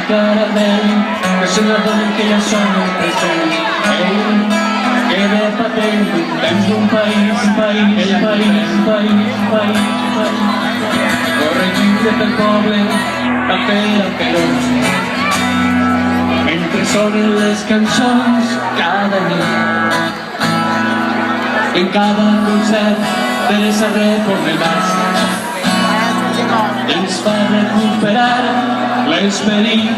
caramel, que són les dones que ja són el present. Ei, que de patent, tens un país, corregir pel poble, paper a perons. Mentre sonen les cançons cada nit, en cada concert de les arreformemats, ens fa recuperar l'esperit.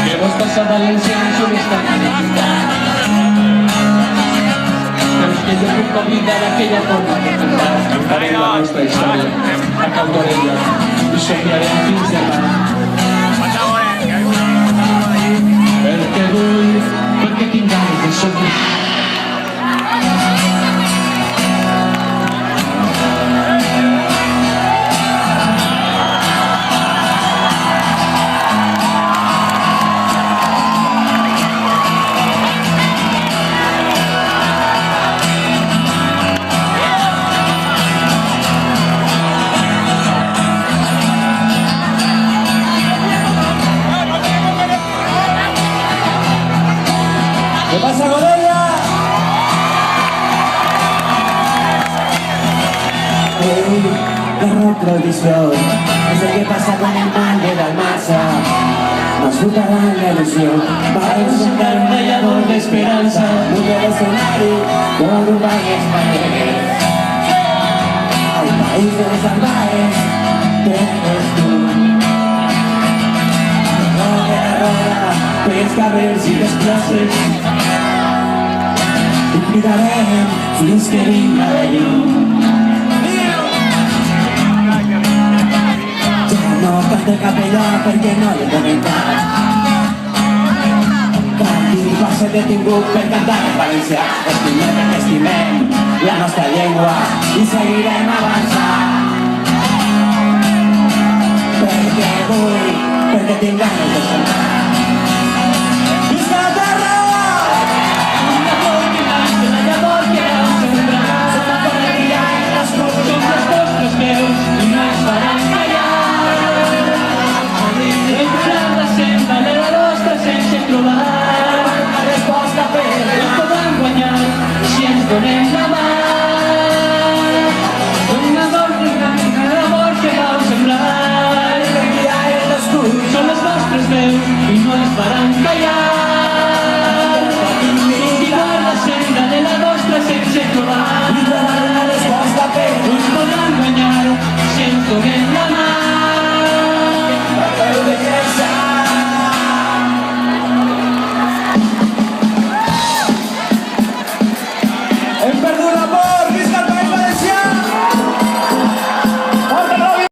Què vos passa a València en un instant? Però que jo puc oblidar aquella forma de cantar. Cantarem la nostra història a Cantorella i somiarem fins demà. Perquè vull, perquè tinc ganes de somniar. ¿Qué pasa con ella? La retrovisor es el que pasa con el mal de la masa. Nos juntará la ilusión para encontrar un hallador de esperanza. Nube de escenario con un valle español. Al país de los salvajes que eres tú. No de la roda, pescadores y desplaces. I cridarem fins que vinga la llum. Ja no canta capellà perquè no l'he comentat. Canti va ser detingut per cantar en valencià. Estimem perquè estimem la nostra llengua i seguirem avançant. Perquè vull, perquè tinc ganes de sonar. Visca la terra! Donem la mà, un amor que vau sembrar. Són les nostres veus i no ens faran